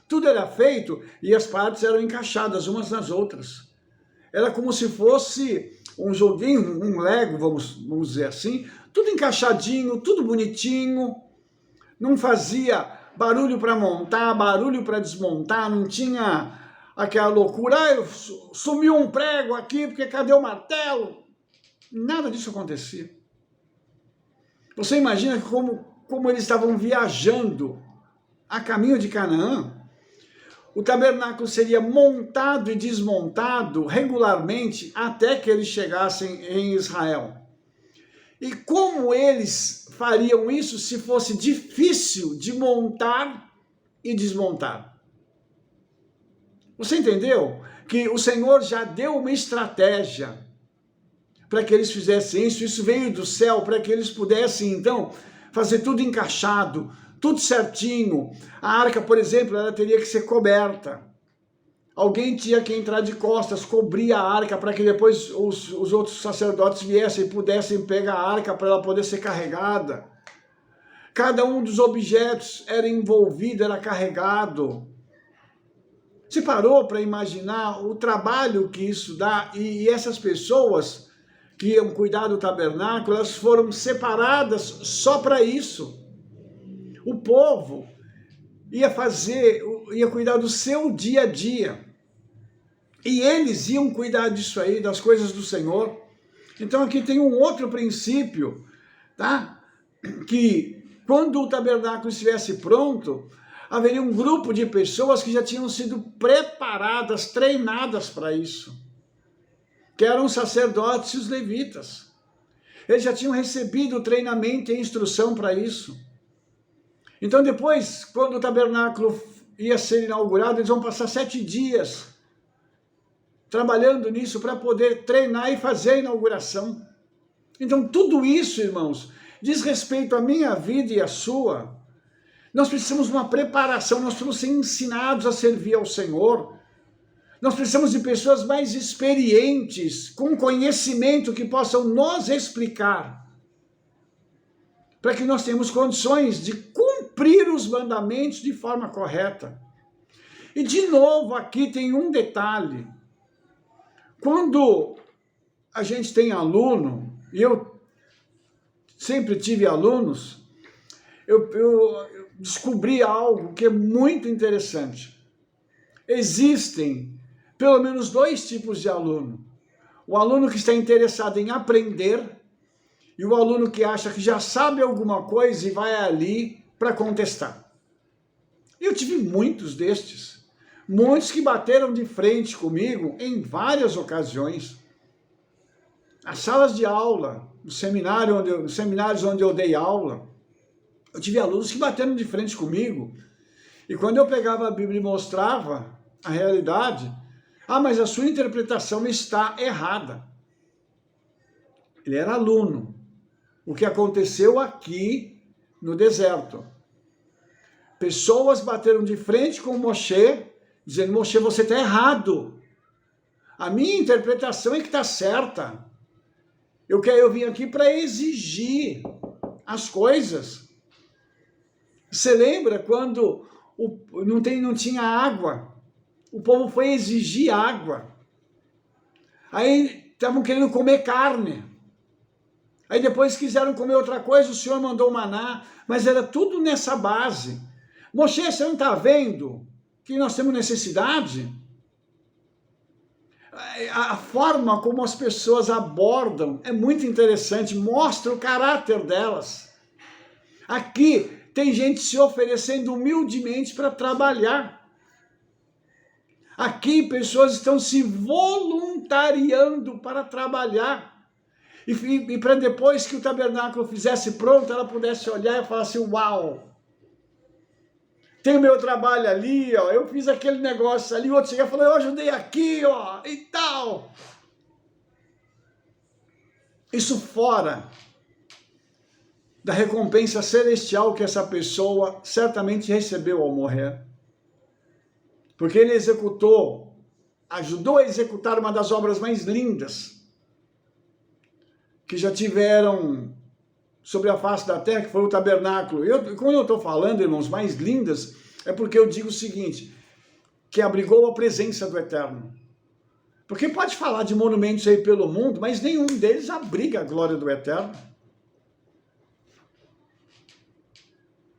Speaker 1: Tudo era feito e as partes eram encaixadas umas nas outras. Era como se fosse um joguinho, um Lego, vamos dizer assim, tudo encaixadinho, tudo bonitinho, não fazia barulho para montar, barulho para desmontar, não tinha aquela loucura, sumiu um prego aqui, porque cadê o martelo? Nada disso acontecia. Você imagina como eles estavam viajando a caminho de Canaã? O tabernáculo seria montado e desmontado regularmente até que eles chegassem em Israel. E como eles fariam isso se fosse difícil de montar e desmontar? Você entendeu? Que o Senhor já deu uma estratégia para que eles fizessem isso. Isso veio do céu para que eles pudessem, então, fazer tudo encaixado, tudo certinho. A arca, por exemplo, ela teria que ser coberta. Alguém tinha que entrar de costas, cobrir a arca para que depois os outros sacerdotes viessem e pudessem pegar a arca para ela poder ser carregada. Cada um dos objetos era envolvido, era carregado. Você parou para imaginar o trabalho que isso dá? E essas pessoas que iam cuidar do tabernáculo, elas foram separadas só para isso. O povo ia cuidar do seu dia a dia. E eles iam cuidar disso aí, das coisas do Senhor. Então aqui tem um outro princípio, tá? Que quando o tabernáculo estivesse pronto, haveria um grupo de pessoas que já tinham sido preparadas, treinadas para isso. Que eram os sacerdotes e os levitas. Eles já tinham recebido o treinamento e a instrução para isso. Então depois, quando o tabernáculo ia ser inaugurado, eles vão passar 7 dias trabalhando nisso para poder treinar e fazer a inauguração. Então tudo isso, irmãos, diz respeito à minha vida e à sua. Nós precisamos de uma preparação, nós precisamos ser ensinados a servir ao Senhor. Nós precisamos de pessoas mais experientes, com conhecimento que possam nos explicar, para que nós tenhamos condições de cumprir os mandamentos de forma correta. E de novo aqui tem um detalhe. Quando a gente tem aluno, e eu sempre tive alunos, eu descobri algo que é muito interessante. Existem pelo menos 2 tipos de aluno. O aluno que está interessado em aprender e o aluno que acha que já sabe alguma coisa e vai ali para contestar. Eu tive muitos destes. Muitos que bateram de frente comigo em várias ocasiões. As salas de aula, nos seminários onde eu dei aula, eu tive alunos que bateram de frente comigo. E quando eu pegava a Bíblia e mostrava a realidade, mas a sua interpretação está errada. Ele era aluno. O que aconteceu aqui no deserto. Pessoas bateram de frente com Moshe, dizendo, Moshe, você está errado. A minha interpretação é que está certa. Eu vim aqui para exigir as coisas. Você lembra quando não tinha água? O povo foi exigir água. Aí estavam querendo comer carne. Aí depois quiseram comer outra coisa, o Senhor mandou maná, mas era tudo nessa base. Moshe, você não está vendo que nós temos necessidade? A forma como as pessoas abordam é muito interessante, mostra o caráter delas. Aqui tem gente se oferecendo humildemente para trabalhar. Aqui pessoas estão se voluntariando para trabalhar. E para depois que o tabernáculo fizesse pronto, ela pudesse olhar e falar assim, uau! Tem o meu trabalho ali, ó, eu fiz aquele negócio ali, o outro chegou e falou, eu ajudei aqui, ó, e tal. Isso fora da recompensa celestial que essa pessoa certamente recebeu ao morrer. Porque ele ajudou a executar uma das obras mais lindas que já tiveram sobre a face da terra, que foi o tabernáculo. Quando eu estou falando, irmãos, mais lindas, é porque eu digo o seguinte, que abrigou a presença do Eterno. Porque pode falar de monumentos aí pelo mundo, mas nenhum deles abriga a glória do Eterno.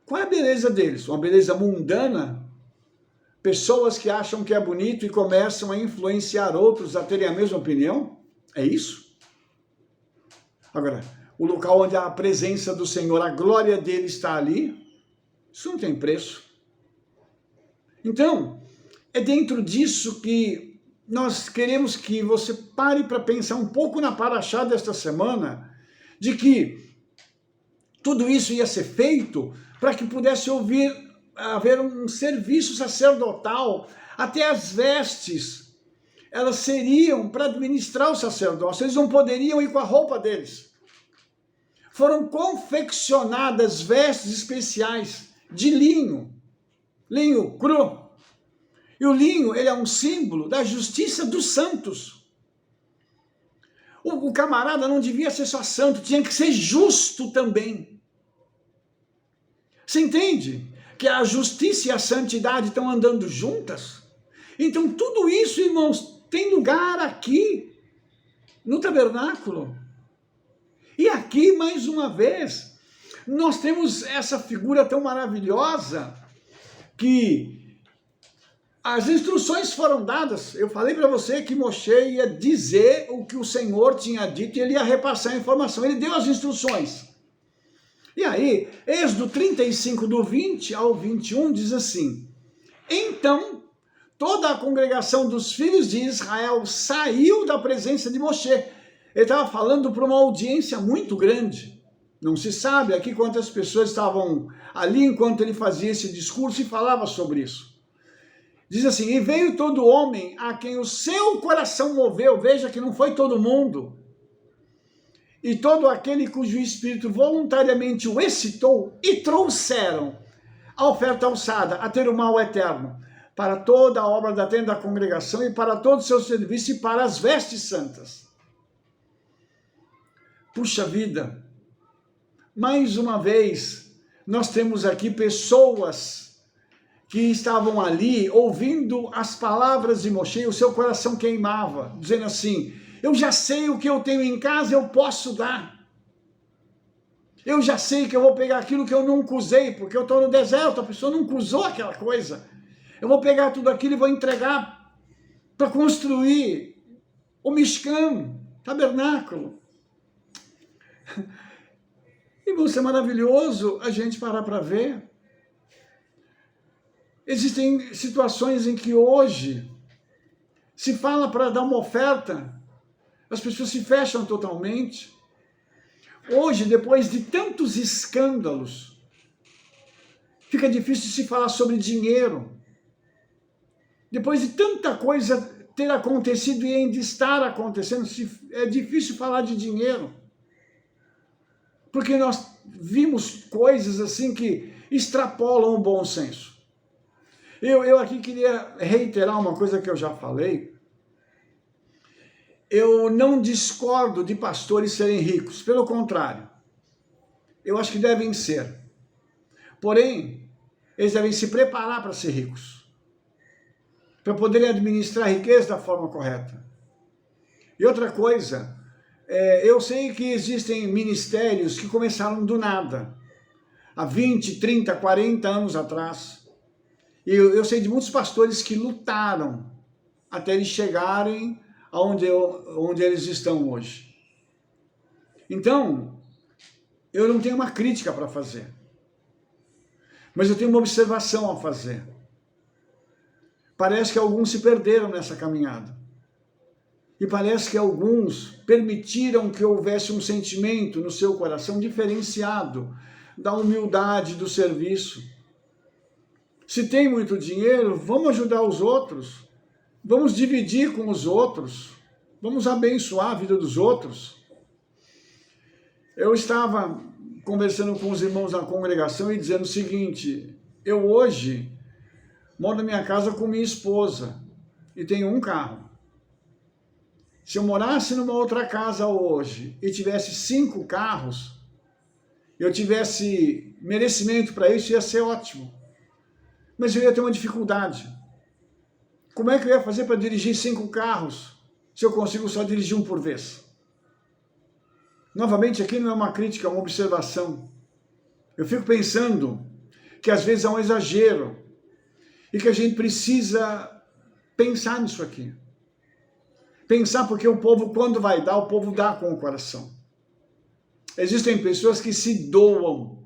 Speaker 1: Qual é a beleza deles? Uma beleza mundana? Pessoas que acham que é bonito e começam a influenciar outros a terem a mesma opinião? É isso? Agora, o local onde a presença do Senhor, a glória dele está ali, isso não tem preço. Então, é dentro disso que nós queremos que você pare para pensar um pouco na paraxá desta semana, de que tudo isso ia ser feito para que pudesse ouvir haver um serviço sacerdotal, até as vestes, elas seriam para administrar o sacerdócio, eles não poderiam ir com a roupa deles. Foram confeccionadas vestes especiais de linho cru. E o linho, ele é um símbolo da justiça dos santos. O camarada não devia ser só santo, tinha que ser justo também. Você entende? Que a justiça e a santidade estão andando juntas? Então tudo isso, irmãos, tem lugar aqui, no tabernáculo. E aqui, mais uma vez, nós temos essa figura tão maravilhosa que as instruções foram dadas. Eu falei para você que Moshe ia dizer o que o Senhor tinha dito e ele ia repassar a informação. Ele deu as instruções. E aí, Êxodo 35, do 20 ao 21, diz assim: Então, toda a congregação dos filhos de Israel saiu da presença de Moshe. Ele estava falando para uma audiência muito grande. Não se sabe aqui quantas pessoas estavam ali enquanto ele fazia esse discurso e falava sobre isso. Diz assim: e veio todo homem a quem o seu coração moveu, veja que não foi todo mundo, e todo aquele cujo espírito voluntariamente o excitou, e trouxeram a oferta alçada a ter o mal eterno, para toda a obra da tenda da congregação, e para todo o seu serviço, e para as vestes santas. Puxa vida, mais uma vez, nós temos aqui pessoas que estavam ali ouvindo as palavras de Moshe, o seu coração queimava, dizendo assim: eu já sei o que eu tenho em casa, eu posso dar. Eu já sei que eu vou pegar aquilo que eu nunca usei, porque eu estou no deserto, a pessoa nunca usou aquela coisa. Eu vou pegar tudo aquilo e vou entregar para construir o Mishkan, tabernáculo. E vai ser maravilhoso a gente parar para ver. Existem situações em que hoje se fala para dar uma oferta, as pessoas se fecham totalmente. Hoje, depois de tantos escândalos, fica difícil se falar sobre dinheiro. Depois de tanta coisa ter acontecido e ainda estar acontecendo, é difícil falar de dinheiro. Porque nós vimos coisas assim que extrapolam o bom senso. Eu aqui queria reiterar uma coisa que eu já falei. Eu não discordo de pastores serem ricos, pelo contrário. Eu acho que devem ser. Porém, eles devem se preparar para ser ricos, para poderem administrar a riqueza da forma correta. E outra coisa, eu sei que existem ministérios que começaram do nada, há 20, 30, 40 anos atrás. Eu sei de muitos pastores que lutaram até eles chegarem onde eles estão hoje. Então, eu não tenho uma crítica para fazer, mas eu tenho uma observação a fazer. Parece que alguns se perderam nessa caminhada. E parece que alguns permitiram que houvesse um sentimento no seu coração diferenciado da humildade do serviço. Se tem muito dinheiro, vamos ajudar os outros, vamos dividir com os outros, vamos abençoar a vida dos outros. Eu estava conversando com os irmãos da congregação e dizendo o seguinte: eu hoje moro na minha casa com minha esposa e tenho um carro. Se eu morasse numa outra casa hoje e tivesse 5 carros, eu tivesse merecimento para isso, ia ser ótimo. Mas eu ia ter uma dificuldade. Como é que eu ia fazer para dirigir 5 carros se eu consigo só dirigir um por vez? Novamente, aqui não é uma crítica, é uma observação. Eu fico pensando que às vezes é um exagero e que a gente precisa pensar nisso aqui. Pensar porque o povo, quando vai dar, o povo dá com o coração. Existem pessoas que se doam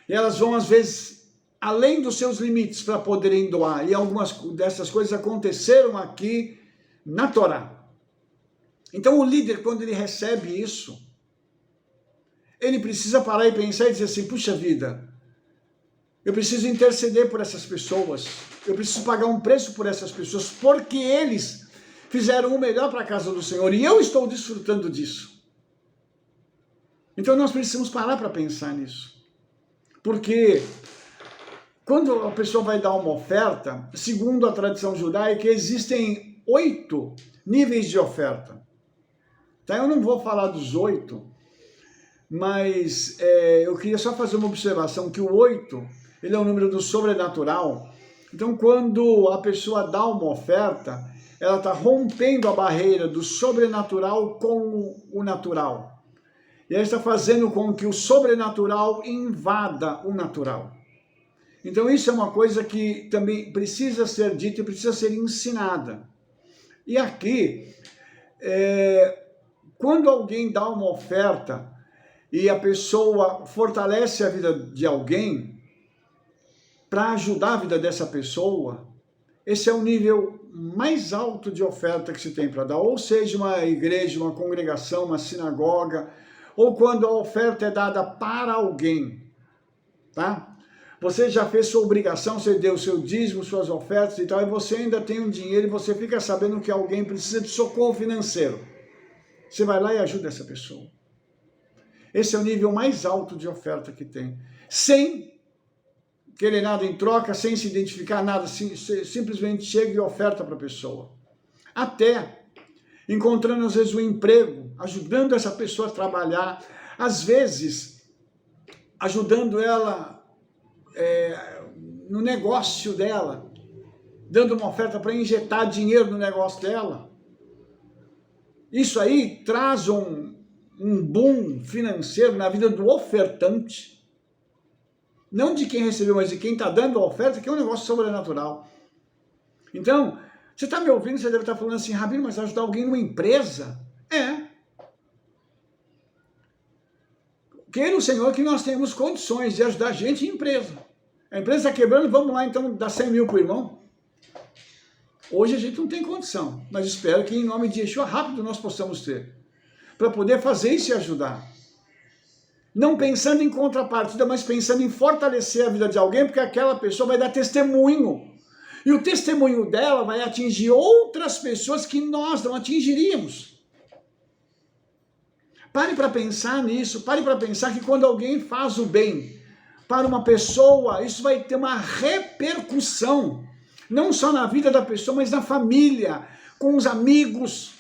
Speaker 1: e elas vão, às vezes, além dos seus limites para poderem doar. E algumas dessas coisas aconteceram aqui na Torá. Então o líder, quando ele recebe isso, ele precisa parar e pensar e dizer assim: puxa vida, Eu preciso interceder por essas pessoas. Eu preciso pagar um preço por essas pessoas, porque eles fizeram o melhor para a casa do Senhor. E eu estou desfrutando disso. Então nós precisamos parar para pensar nisso. Porque quando a pessoa vai dar uma oferta, segundo a tradição judaica, existem 8 níveis de oferta. Tá? Eu não vou falar dos 8, mas eu queria só fazer uma observação que o 8, ele é o número do sobrenatural. Então, quando a pessoa dá uma oferta, ela está rompendo a barreira do sobrenatural com o natural. E ela está fazendo com que o sobrenatural invada o natural. Então, isso é uma coisa que também precisa ser dita e precisa ser ensinada. E aqui, quando alguém dá uma oferta e a pessoa fortalece a vida de alguém, para ajudar a vida dessa pessoa, esse é o nível mais alto de oferta que se tem para dar. Ou seja, uma igreja, uma congregação, uma sinagoga, ou quando a oferta é dada para alguém, tá? Você já fez sua obrigação, você deu seu dízimo, suas ofertas e tal, e você ainda tem um dinheiro e você fica sabendo que alguém precisa de socorro financeiro. Você vai lá e ajuda essa pessoa. Esse é o nível mais alto de oferta que tem. Sem querer nada em troca, sem se identificar nada, simplesmente chega e oferta para a pessoa. Até encontrando, às vezes, um emprego, ajudando essa pessoa a trabalhar, às vezes, ajudando ela no negócio dela, dando uma oferta para injetar dinheiro no negócio dela. Isso aí traz um boom financeiro na vida do ofertante, não de quem recebeu, mas de quem está dando a oferta, que é um negócio sobrenatural. Então, você está me ouvindo, você deve estar falando assim, Rabino, mas ajudar alguém numa empresa? Queira o Senhor que nós tenhamos condições de ajudar a gente em empresa. A empresa está quebrando, vamos lá então dar 100 mil para o irmão? Hoje a gente não tem condição, mas espero que em nome de Yeshua rápido nós possamos ter, para poder fazer isso e ajudar. Não pensando em contrapartida, mas pensando em fortalecer a vida de alguém, porque aquela pessoa vai dar testemunho. E o testemunho dela vai atingir outras pessoas que nós não atingiríamos. Pare para pensar nisso, pare para pensar que quando alguém faz o bem para uma pessoa, isso vai ter uma repercussão, não só na vida da pessoa, mas na família, com os amigos.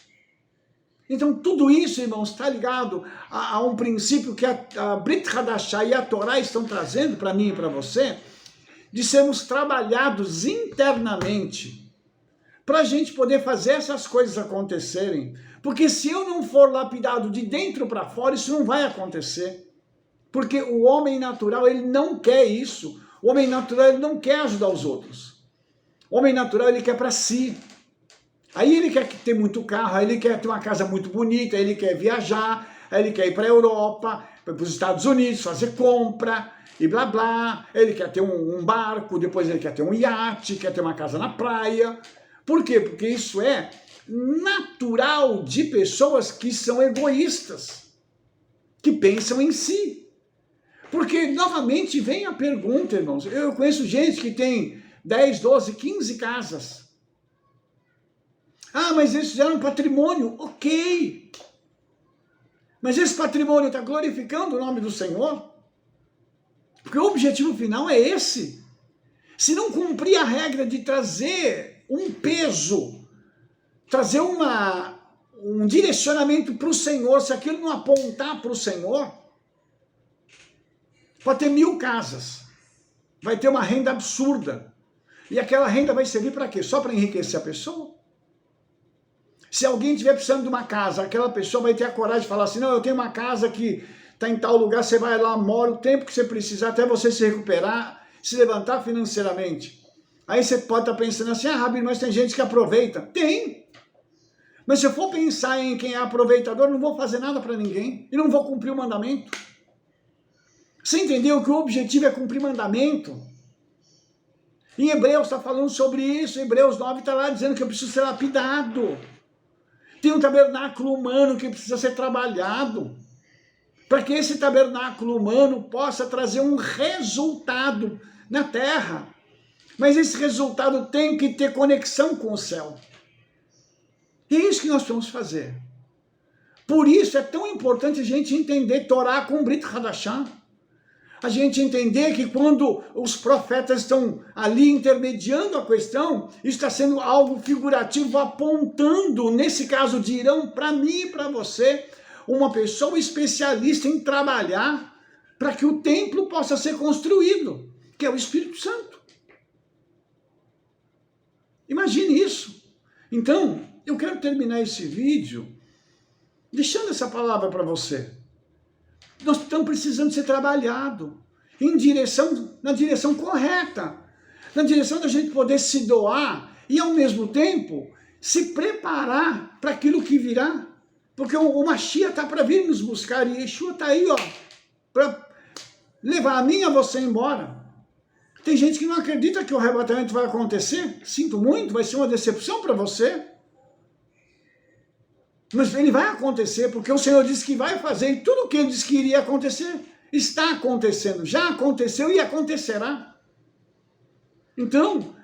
Speaker 1: Então, tudo isso, irmãos, está ligado a um princípio que a Brit Hadashah e a Torá estão trazendo para mim e para você, de sermos trabalhados internamente, para a gente poder fazer essas coisas acontecerem. Porque se eu não for lapidado de dentro para fora, isso não vai acontecer. Porque o homem natural, ele não quer isso. O homem natural, ele não quer ajudar os outros. O homem natural, ele quer para si. Aí ele quer ter muito carro, aí ele quer ter uma casa muito bonita, aí ele quer viajar, aí ele quer ir para a Europa, para os Estados Unidos, fazer compra e blá blá. Ele quer ter um barco, depois ele quer ter um iate, quer ter uma casa na praia. Por quê? Porque isso é natural de pessoas que são egoístas, que pensam em si. Porque, novamente, vem a pergunta, irmãos. Eu conheço gente que tem 10, 12, 15 casas. Ah, mas eles fizeram um patrimônio. Ok. Mas esse patrimônio está glorificando o nome do Senhor? Porque o objetivo final é esse. Se não cumprir a regra de trazer um peso, trazer um direcionamento para o Senhor, se aquilo não apontar para o Senhor, pode ter 1000 casas, vai ter uma renda absurda. E aquela renda vai servir para quê? Só para enriquecer a pessoa? Se alguém estiver precisando de uma casa, aquela pessoa vai ter a coragem de falar assim, não, eu tenho uma casa que está em tal lugar, você vai lá, mora o tempo que você precisar, até você se recuperar, se levantar financeiramente. Aí você pode estar pensando assim, Rabino, mas tem gente que aproveita. Tem. Mas se eu for pensar em quem é aproveitador, não vou fazer nada para ninguém e não vou cumprir o mandamento. Você entendeu que o objetivo é cumprir mandamento? Em Hebreus está falando sobre isso, Hebreus 9 está lá dizendo que eu preciso ser lapidado. Tem um tabernáculo humano que precisa ser trabalhado, para que esse tabernáculo humano possa trazer um resultado na terra. Mas esse resultado tem que ter conexão com o céu. E é isso que nós vamos fazer. Por isso é tão importante a gente entender Torá com Brit Hadashah. A gente entender que quando os profetas estão ali intermediando a questão, isso está sendo algo figurativo, apontando, nesse caso de Irão, para mim e para você, uma pessoa especialista em trabalhar para que o templo possa ser construído, que é o Espírito Santo. Imagine isso. Então, eu quero terminar esse vídeo deixando essa palavra para você. Nós estamos precisando ser trabalhado na direção correta, na direção da gente poder se doar e, ao mesmo tempo, se preparar para aquilo que virá. Porque o Mashiach está para vir nos buscar e Yeshua está aí, ó, para levar a mim e a você embora. Tem gente que não acredita que o arrebatamento vai acontecer. Sinto muito, vai ser uma decepção para você. Mas ele vai acontecer, porque o Senhor disse que vai fazer, e tudo o que ele disse que iria acontecer, está acontecendo, já aconteceu e acontecerá. Então,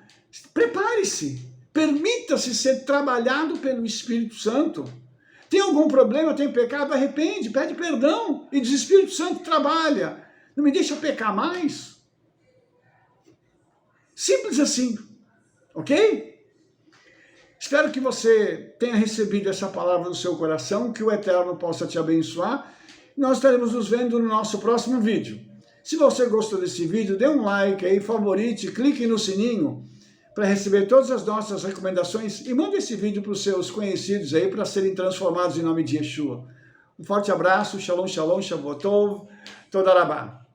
Speaker 1: prepare-se, permita-se ser trabalhado pelo Espírito Santo. Tem algum problema, tem pecado, arrepende, pede perdão, e diz: Espírito Santo, trabalha, não me deixa pecar mais. Simples assim, ok? Espero que você tenha recebido essa palavra no seu coração, que o Eterno possa te abençoar. Nós estaremos nos vendo no nosso próximo vídeo. Se você gostou desse vídeo, dê um like aí, favorite, clique no sininho para receber todas as nossas recomendações e mande esse vídeo para os seus conhecidos aí para serem transformados em nome de Yeshua. Um forte abraço, Shalom, Shalom, Shavuot Tov, Toda Rabá.